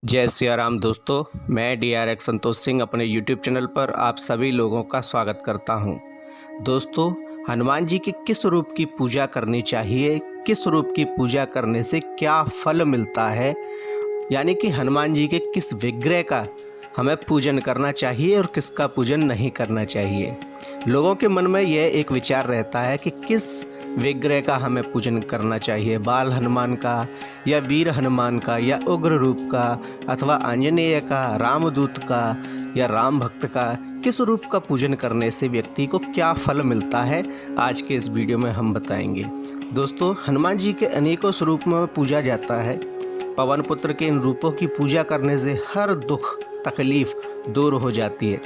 जय सिया राम दोस्तों, मैं DRX संतोष सिंह अपने YouTube चैनल पर आप सभी लोगों का स्वागत करता हूं। दोस्तों, हनुमान जी के किस रूप की पूजा करनी चाहिए, किस रूप की पूजा करने से क्या फल मिलता है, यानी कि हनुमान जी के किस विग्रह का हमें पूजन करना चाहिए और किसका पूजन नहीं करना चाहिए। लोगों के मन में यह एक विचार रहता है कि किस विग्रह का हमें पूजन करना चाहिए, बाल हनुमान का या वीर हनुमान का या उग्र रूप का अथवा आंजनेय का, रामदूत का या राम भक्त का, किस रूप का पूजन करने से व्यक्ति को क्या फल मिलता है, आज के इस वीडियो में हम बताएंगे। दोस्तों, हनुमान जी के अनेकों स्वरूप में पूजा जाता है। पवन पुत्र के इन रूपों की पूजा करने से हर दुख तकलीफ दूर हो जाती है।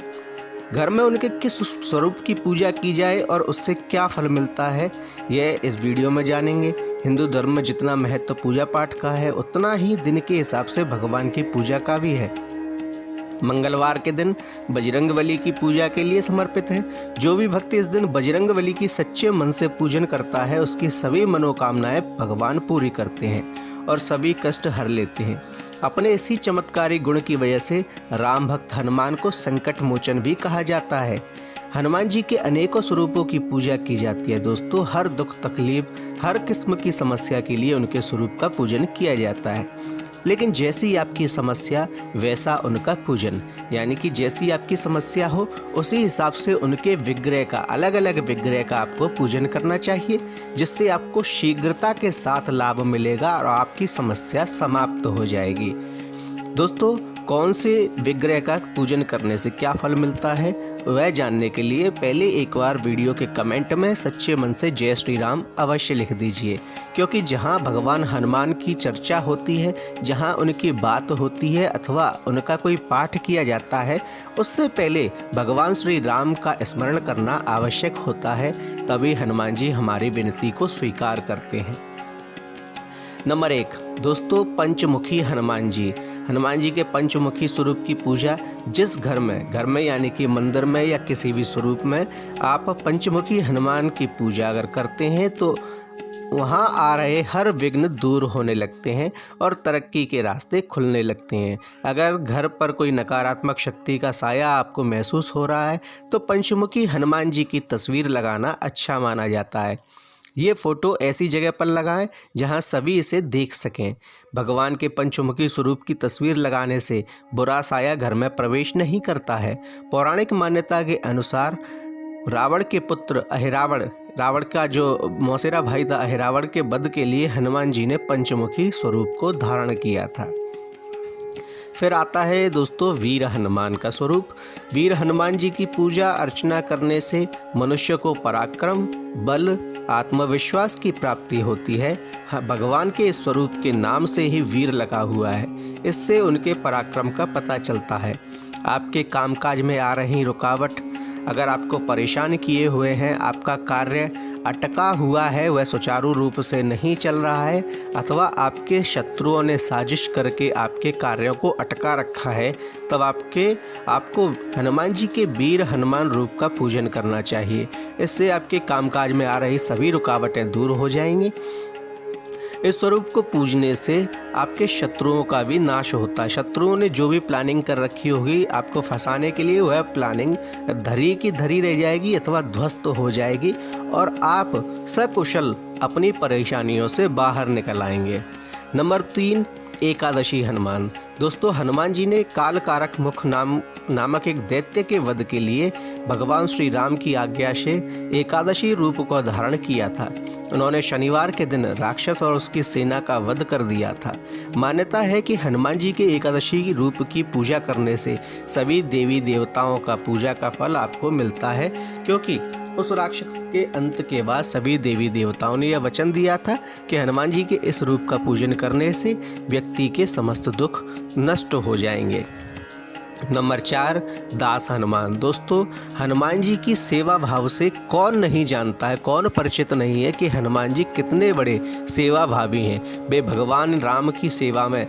घर में उनके किस स्वरूप की पूजा की जाए और उससे क्या फल मिलता है, यह इस वीडियो में जानेंगे। हिंदू धर्म में जितना महत्व पूजा पाठ का है, उतना ही दिन के हिसाब से भगवान की पूजा का भी है। मंगलवार के दिन बजरंगबली की पूजा के लिए समर्पित है। जो भी भक्त इस दिन बजरंगबली की सच्चे मन से पूजन करता है, उसकी सभी मनोकामनाएं भगवान पूरी करते हैं और सभी कष्ट हर लेते हैं। अपने इसी चमत्कारी गुण की वजह से राम भक्त हनुमान को संकट मोचन भी कहा जाता है। हनुमान जी के अनेकों स्वरूपों की पूजा की जाती है। दोस्तों, हर दुख तकलीफ, हर किस्म की समस्या के लिए उनके स्वरूप का पूजन किया जाता है। लेकिन जैसी आपकी समस्या वैसा उनका पूजन, यानी कि जैसी आपकी समस्या हो उसी हिसाब से उनके विग्रह का, अलग अलग विग्रह का आपको पूजन करना चाहिए, जिससे आपको शीघ्रता के साथ लाभ मिलेगा और आपकी समस्या समाप्त हो जाएगी। दोस्तों, कौन से विग्रह का पूजन करने से क्या फल मिलता है, वह जानने के लिए पहले एक बार वीडियो के कमेंट में सच्चे मन से जय श्री राम अवश्य लिख दीजिए, क्योंकि जहां भगवान हनुमान की चर्चा होती है, जहां उनकी बात होती है अथवा उनका कोई पाठ किया जाता है, उससे पहले भगवान श्री राम का स्मरण करना आवश्यक होता है। तभी हनुमान जी हमारी विनती को स्वीकार करते हैं। नंबर 1, दोस्तों, पंचमुखी हनुमान जी। हनुमान जी के पंचमुखी स्वरूप की पूजा जिस घर में यानी कि मंदिर में या किसी भी स्वरूप में आप पंचमुखी हनुमान की पूजा अगर करते हैं तो वहाँ आ रहे हर विघ्न दूर होने लगते हैं और तरक्की के रास्ते खुलने लगते हैं। अगर घर पर कोई नकारात्मक शक्ति का साया आपको महसूस हो रहा है तो पंचमुखी हनुमान जी की तस्वीर लगाना अच्छा माना जाता है। ये फ़ोटो ऐसी जगह पर लगाएं जहां सभी इसे देख सकें। भगवान के पंचमुखी स्वरूप की तस्वीर लगाने से बुरा साया घर में प्रवेश नहीं करता है। पौराणिक मान्यता के अनुसार रावण के पुत्र रावण का जो मौसेरा भाई था अहिरावण के वध के लिए हनुमान जी ने पंचमुखी स्वरूप को धारण किया था। फिर आता है दोस्तों वीर हनुमान का स्वरूप। वीर हनुमान जी की पूजा अर्चना करने से मनुष्य को पराक्रम, बल, आत्मविश्वास की प्राप्ति होती है। भगवान के इस स्वरूप के नाम से ही वीर लगा हुआ है। इससे उनके पराक्रम का पता चलता है। आपके कामकाज में आ रही रुकावट, अगर आपको परेशान किए हुए हैं, आपका कार्य अटका हुआ है, वह सुचारू रूप से नहीं चल रहा है, अथवा आपके शत्रुओं ने साजिश करके आपके कार्यों को अटका रखा है, तब आपको हनुमान जी के वीर हनुमान रूप का पूजन करना चाहिए। इससे आपके कामकाज में आ रही सभी रुकावटें दूर हो जाएंगी। इस स्वरूप को पूजने से आपके शत्रुओं का भी नाश होता है। शत्रुओं ने जो भी प्लानिंग कर रखी होगी आपको फंसाने के लिए, वह प्लानिंग धरी की धरी रह जाएगी अथवा ध्वस्त हो जाएगी और आप सकुशल अपनी परेशानियों से बाहर निकल आएंगे। नंबर 3, एकादशी हनुमान। दोस्तों, हनुमान जी ने कालकारक मुख नामक एक दैत्य के वध के लिए भगवान श्री राम की आज्ञा से एकादशी रूप को धारण किया था। उन्होंने शनिवार के दिन राक्षस और उसकी सेना का वध कर दिया था। मान्यता है कि हनुमान जी के एकादशी रूप की पूजा करने से सभी देवी देवताओं का पूजा का फल आपको मिलता है, क्योंकि उस राक्षस के अंत के बाद सभी देवी देवताओं ने यह वचन दिया था कि हनुमान जी के इस रूप का पूजन करने से व्यक्ति के समस्त दुख नष्ट हो जाएंगे। नंबर 4, दास हनुमान। दोस्तों, हनुमान जी की सेवा भाव से कौन नहीं जानता है, कौन परिचित नहीं है कि हनुमान जी कितने बड़े सेवा भावी हैं। वे भगवान राम की सेवा में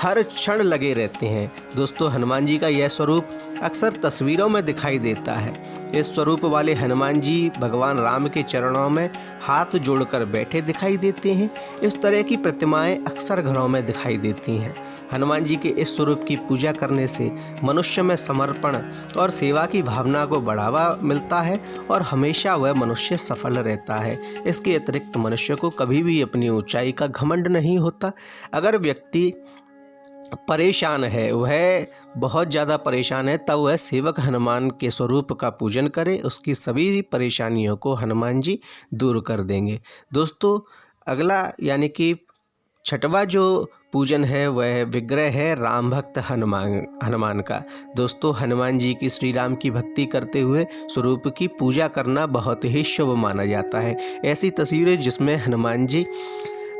हर क्षण लगे रहते हैं। दोस्तों, हनुमान जी का यह स्वरूप अक्सर तस्वीरों में दिखाई देता है। इस स्वरूप वाले हनुमान जी भगवान राम के चरणों में हाथ जोड़कर बैठे दिखाई देते हैं। इस तरह की प्रतिमाएं अक्सर घरों में दिखाई देती हैं। हनुमान जी के इस स्वरूप की पूजा करने से मनुष्य में समर्पण और सेवा की भावना को बढ़ावा मिलता है और हमेशा वह मनुष्य सफल रहता है। इसके अतिरिक्त मनुष्य को कभी भी अपनी ऊंचाई का घमंड नहीं होता। अगर व्यक्ति परेशान है, वह बहुत ज़्यादा परेशान है, तब वह सेवक हनुमान के स्वरूप का पूजन करे, उसकी सभी परेशानियों को हनुमान जी दूर कर देंगे। दोस्तों, अगला यानी कि छठवां जो पूजन है वह विग्रह है राम भक्त हनुमान का। दोस्तों, हनुमान जी की श्री राम की भक्ति करते हुए स्वरूप की पूजा करना बहुत ही शुभ माना जाता है। ऐसी तस्वीरें जिसमें हनुमान जी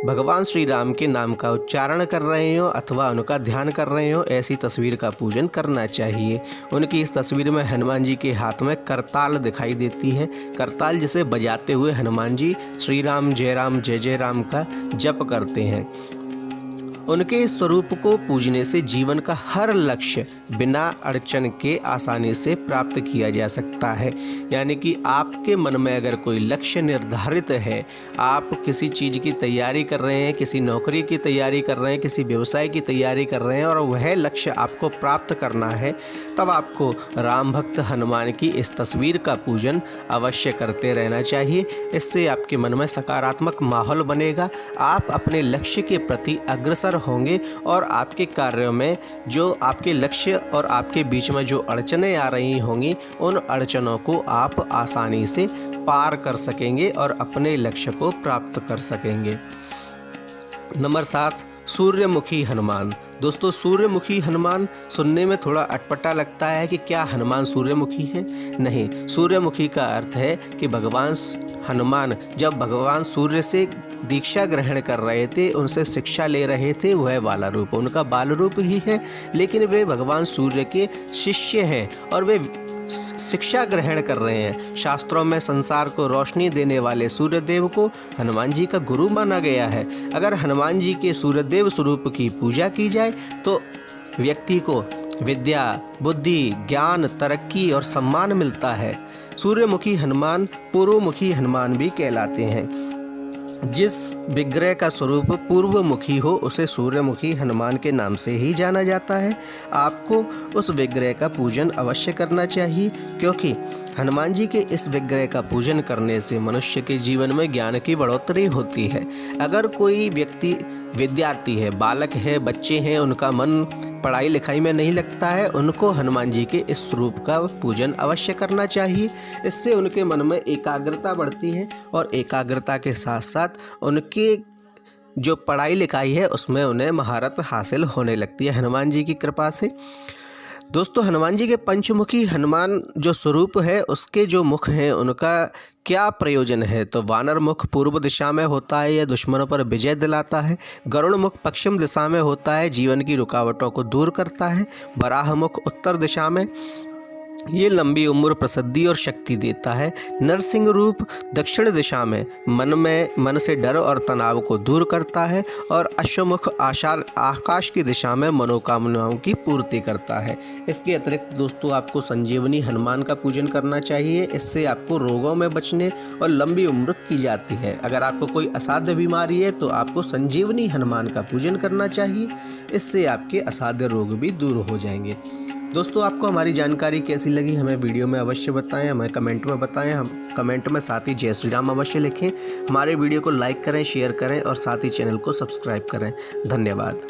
भगवान श्री राम के नाम का उच्चारण कर रहे हो अथवा उनका ध्यान कर रहे हो, ऐसी तस्वीर का पूजन करना चाहिए। उनकी इस तस्वीर में हनुमान जी के हाथ में करताल दिखाई देती है। करताल जिसे बजाते हुए हनुमान जी श्री राम जय जय राम का जप करते हैं। उनके इस स्वरूप को पूजने से जीवन का हर लक्ष्य बिना अड़चन के आसानी से प्राप्त किया जा सकता है। यानी कि आपके मन में अगर कोई लक्ष्य निर्धारित है, आप किसी चीज़ की तैयारी कर रहे हैं, किसी नौकरी की तैयारी कर रहे हैं, किसी व्यवसाय की तैयारी कर रहे हैं और वह लक्ष्य आपको प्राप्त करना है, तब आपको राम भक्त हनुमान की इस तस्वीर का पूजन अवश्य करते रहना चाहिए। इससे आपके मन में सकारात्मक माहौल बनेगा, आप अपने लक्ष्य के प्रति अग्रसर होंगे और आपके कार्यों में जो आपके लक्ष्य और आपके बीच में जो अड़चनें आ रही होंगी, उन अड़चनों को आप आसानी से पार कर सकेंगे और अपने लक्ष्य को प्राप्त कर सकेंगे। नंबर 7, सूर्यमुखी हनुमान। दोस्तों, सूर्यमुखी हनुमान सुनने में थोड़ा अटपटा लगता है कि क्या हनुमान सूर्यमुखी है? नहीं, सूर्यमुखी का अर्थ है कि भगवान हनुमान जब भगवान सूर्य से दीक्षा ग्रहण कर रहे थे, उनसे शिक्षा ले रहे थे, वह वाला रूप उनका बाल रूप ही है, लेकिन वे भगवान सूर्य के शिष्य हैं और वे शिक्षा ग्रहण कर रहे हैं। शास्त्रों में संसार को रोशनी देने वाले सूर्यदेव को हनुमान जी का गुरु माना गया है। अगर हनुमान जी के सूर्यदेव स्वरूप की पूजा की जाए तो व्यक्ति को विद्या, बुद्धि, ज्ञान, तरक्की और सम्मान मिलता है। सूर्यमुखी हनुमान पूर्वमुखी हनुमान भी कहलाते हैं। जिस विग्रह का स्वरूप पूर्वमुखी हो उसे सूर्यमुखी हनुमान के नाम से ही जाना जाता है। आपको उस विग्रह का पूजन अवश्य करना चाहिए, क्योंकि हनुमान जी के इस विग्रह का पूजन करने से मनुष्य के जीवन में ज्ञान की बढ़ोतरी होती है। अगर कोई व्यक्ति विद्यार्थी है, बालक है, बच्चे हैं, उनका मन पढ़ाई लिखाई में नहीं लगता है, उनको हनुमान जी के इस स्वरूप का पूजन अवश्य करना चाहिए। इससे उनके मन में एकाग्रता बढ़ती है और एकाग्रता के साथ साथ उनके जो पढ़ाई लिखाई है उसमें उन्हें महारत हासिल होने लगती है हनुमान जी की कृपा से। दोस्तों, हनुमान जी के पंचमुखी हनुमान जो स्वरूप है, उसके जो मुख हैं उनका क्या प्रयोजन है? तो वानर मुख पूर्व दिशा में होता है, यह दुश्मनों पर विजय दिलाता है। गरुड़ मुख पश्चिम दिशा में होता है, जीवन की रुकावटों को दूर करता है। वराह मुख उत्तर दिशा में, ये लंबी उम्र, प्रसिद्धि और शक्ति देता है। नरसिंह रूप दक्षिण दिशा में मन से डर और तनाव को दूर करता है और अश्वमुख आकाश की दिशा में मनोकामनाओं की पूर्ति करता है। इसके अतिरिक्त दोस्तों, आपको संजीवनी हनुमान का पूजन करना चाहिए। इससे आपको रोगों में बचने और लंबी उम्र की जाती है। अगर आपको कोई असाध्य बीमारी है तो आपको संजीवनी हनुमान का पूजन करना चाहिए। इससे आपके असाध्य रोग भी दूर हो जाएंगे। दोस्तों, आपको हमारी जानकारी कैसी लगी हमें वीडियो में अवश्य बताएं, हमें कमेंट में बताएं। हम कमेंट में साथ ही जय श्री राम अवश्य लिखें। हमारे वीडियो को लाइक करें, शेयर करें और साथ ही चैनल को सब्सक्राइब करें। धन्यवाद।